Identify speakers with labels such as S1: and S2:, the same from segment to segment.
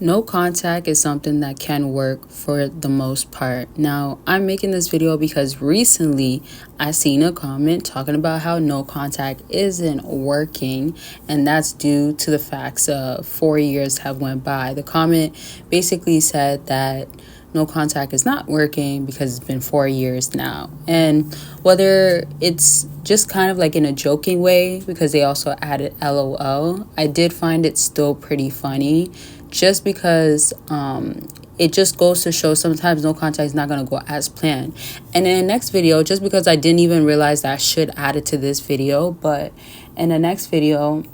S1: No contact is something that can work for the most part. Now, I'm making this video because recently I seen a comment talking about how no contact isn't working, and that's due to the facts of 4 years have went by. The comment basically said that no contact is not working because it's been 4 years now. And whether it's just kind of like in a joking way, because they also added LOL, I did find it still pretty funny, just because it just goes to show sometimes no contact is not going to go as planned. And in the next video, just because I didn't even realize that I should add it to this video, but in the next video,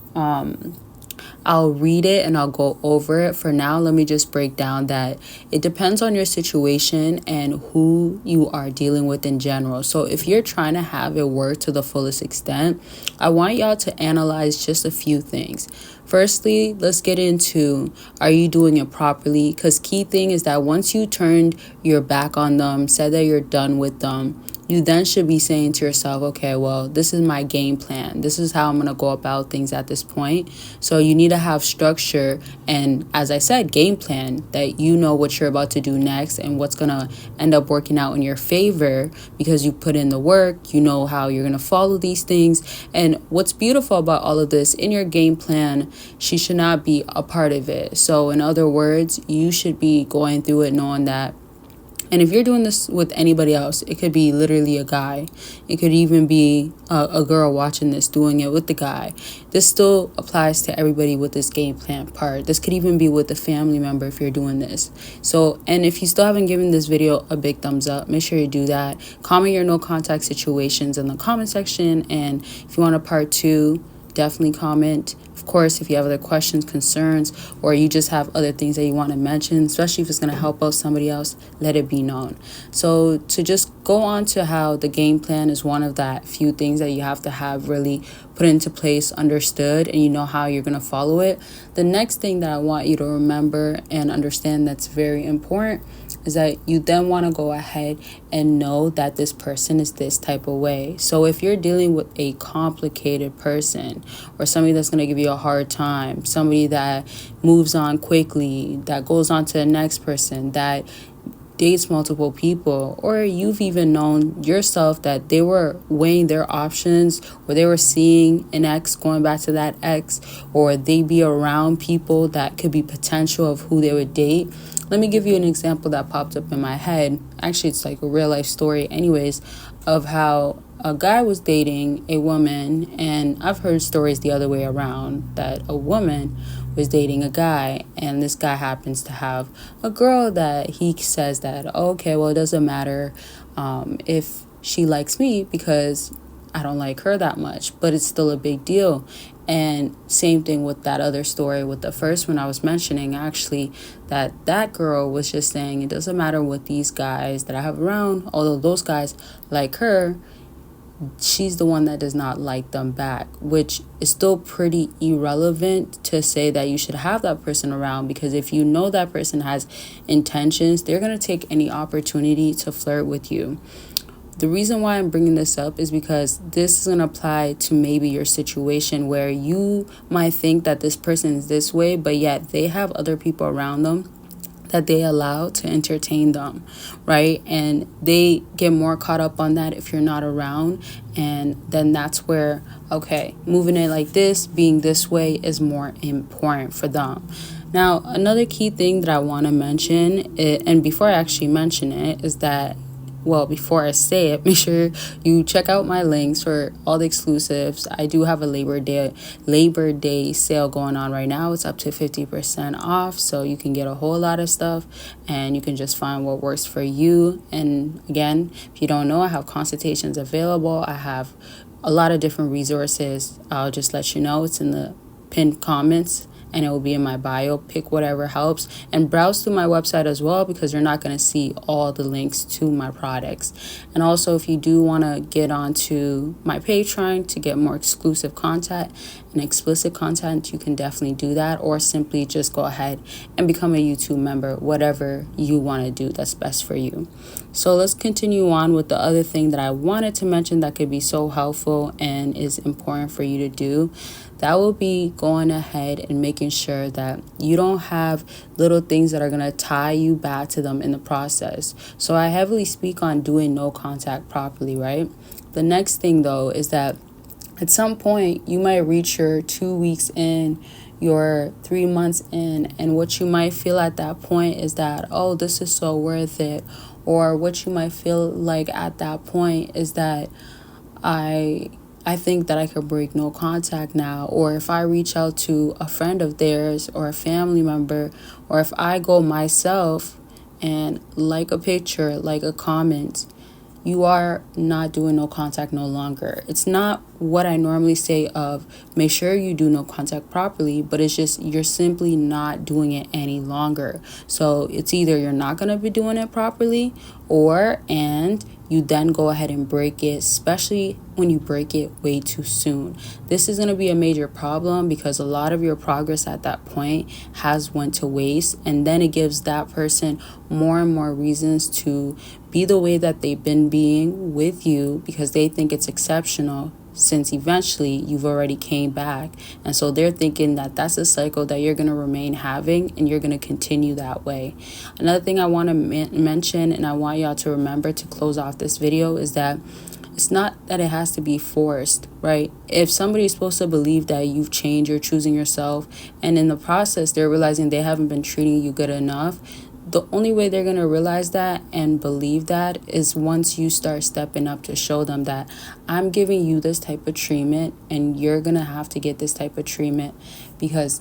S1: I'll read it and I'll go over it. For now, let me just break down that it depends on your situation and who you are dealing with in general. So if you're trying to have it work to the fullest extent, I want y'all to analyze just a few things. Firstly, let's get into, are you doing it properly? Because key thing is that once you turned your back on them, said that you're done with them, you then should be saying to yourself, okay, well, this is my game plan. This is how I'm going to go about things at this point. So you need to have structure and, as I said, game plan, that you know what you're about to do next and what's going to end up working out in your favor because you put in the work. You know how you're going to follow these things. And what's beautiful about all of this, in your game plan, she should not be a part of it. So in other words, you should be going through it knowing that. And if you're doing this with anybody else, it could be literally a guy. It could even be a girl watching this, doing it with the guy. This still applies to everybody with this game plan part. This could even be with a family member if you're doing this. So, and if you still haven't given this video a big thumbs up, make sure you do that. Comment your no contact situations in the comment section. And if you want a part 2, definitely comment. Of course, if you have other questions, concerns, or you just have other things that you want to mention, especially if it's going to help out somebody else, let it be known. So to just go on to how the game plan is one of that few things that you have to have really put into place, understood, and you know how you're going to follow it. The next thing that I want you to remember and understand that's very important is that you then want to go ahead and know that this person is this type of way. So if you're dealing with a complicated person or somebody that's going to give you a hard time, somebody that moves on quickly, that goes on to the next person, that dates multiple people, or you've even known yourself that they were weighing their options, or they were seeing an ex going back to that ex, or they be around people that could be potential of who they would date. Let me give you an example that popped up in my head. Actually, it's like a real life story anyways, of how a guy was dating a woman, and I've heard stories the other way around, that a woman was dating a guy, and this guy happens to have a girl that he says that, okay, well, it doesn't matter if she likes me because I don't like her that much, but it's still a big deal. And same thing with that other story with the first one I was mentioning, actually, that girl was just saying it doesn't matter what these guys that I have around, although those guys like her, she's the one that does not like them back, which is still pretty irrelevant to say that you should have that person around, because if you know that person has intentions, they're going to take any opportunity to flirt with you. The reason why I'm bringing this up is because this is going to apply to maybe your situation where you might think that this person is this way, but yet they have other people around them that they allow to entertain them, right? And they get more caught up on that if you're not around. And then that's where, okay, moving it like this, being this way is more important for them. Now, another key thing that I want to mention, and before I actually mention it, is that, well, before I say it, make sure you check out my links for all the exclusives. I do have a Labor Day sale going on right now. It's up to 50% off, so you can get a whole lot of stuff and you can just find what works for you. And again, if you don't know, I have consultations available. I have a lot of different resources. I'll just let you know. It's in the pinned comments, and it will be in my bio. Pick whatever helps and browse through my website as well, because you're not going to see all the links to my products. And also, if you do want to get onto my Patreon to get more exclusive content and explicit content, you can definitely do that, or simply just go ahead and become a YouTube member, whatever you want to do that's best for you. So let's continue on with the other thing that I wanted to mention that could be so helpful and is important for you to do. that will be going ahead and making sure that you don't have little things that are going to tie you back to them in the process. So I heavily speak on doing no contact properly, right? The next thing though is that at some point you might reach your 2 weeks in, your 3 months in, and what you might feel at that point is that, oh, this is so worth it. Or what you might feel like at that point is that I think that I could break no contact now. Or if I reach out to a friend of theirs or a family member, or if I go myself and like a picture, like a comment, you are not doing no contact no longer. It's not what I normally say of make sure you do no contact properly, but it's just you're simply not doing it any longer. So it's either you're not going to be doing it properly, and you then go ahead and break it, especially when you break it way too soon. This is going to be a major problem because a lot of your progress at that point has went to waste, and then it gives that person more and more reasons to be the way that they've been being with you because they think it's exceptional, since eventually you've already came back. And so they're thinking that that's a cycle that you're going to remain having, and you're going to continue that way. Another thing I want to mention, and I want y'all to remember to close off this video, is that it's not that it has to be forced, right? If somebody's supposed to believe that you've changed, you're choosing yourself, and in the process they're realizing they haven't been treating you good enough, the only way they're going to realize that and believe that is once you start stepping up to show them that I'm giving you this type of treatment and you're going to have to get this type of treatment because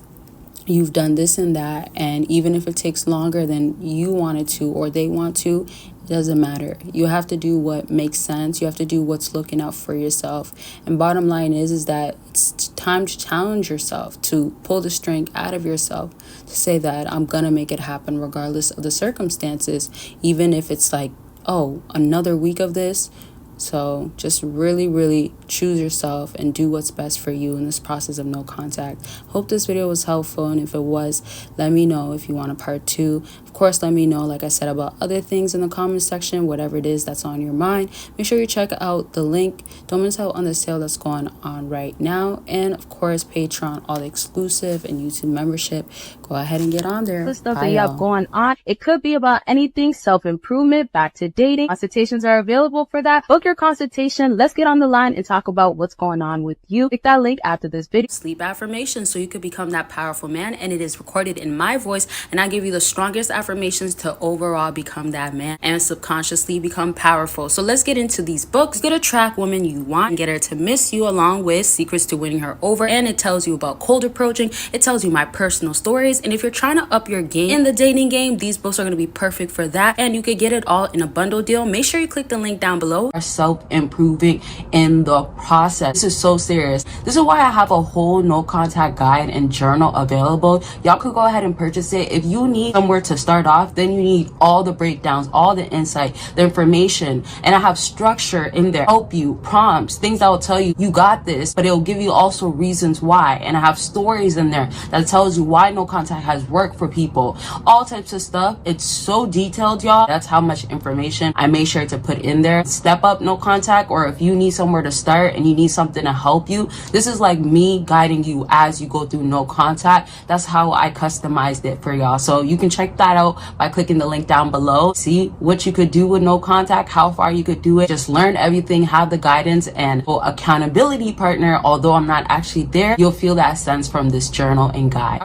S1: you've done this and that. And even if it takes longer than you wanted to or they want to, it doesn't matter. You have to do what makes sense. You have to do what's looking out for yourself. And bottom line is that it's time to challenge yourself, to pull the strength out of yourself, to say that I'm gonna make it happen regardless of the circumstances, even if it's like, oh, another week of this. So just really, really choose yourself and do what's best for you in this process of no contact. Hope this video was helpful, and if it was, let me know if you want a part 2. Of course, let me know, like I said, about other things in the comment section, whatever it is that's on your mind. Make sure you check out the link. Don't miss out on the sale that's going on right now. And of course, Patreon, all the exclusive and YouTube membership. Go ahead and get on there.
S2: The stuff that you have going on. It could be about anything, self-improvement, back to dating. Consultations are available for that. Book your consultation. Let's get on the line and talk about what's going on with you. Click that link after this video.
S1: Sleep affirmations so you could become that powerful man, and it is recorded in my voice, and I give you the strongest affirmations to overall become that man and subconsciously become powerful. So let's get into these books. Get a track woman you want and get her to miss you, along with secrets to winning her over, and it tells you about cold approaching. It tells you my personal stories, and if you're trying to up your game in the dating game, these books are going to be perfect for that, and you could get it all in a bundle deal. Make sure you click the link down below. Self-improving in the process. This is so serious. This is why I have a whole no contact guide and journal available. Y'all could go ahead and purchase it. If you need somewhere to start off, then you need all the breakdowns, all the insight, the information, and I have structure in there, help you, prompts, things that will tell you you got this, but it'll give you also reasons why. And I have stories in there that tells you why no contact has worked for people, all types of stuff. It's so detailed, y'all. That's how much information I made sure to put in there. Step up no contact, or if you need somewhere to start and you need something to help you, this is like me guiding you as you go through no contact. That's how I customized it for y'all. So you can check that out by clicking the link down below. See what you could do with no contact, how far you could do it. Just learn everything, have the guidance, and accountability partner. Although I'm not actually there, you'll feel that sense from this journal and guide.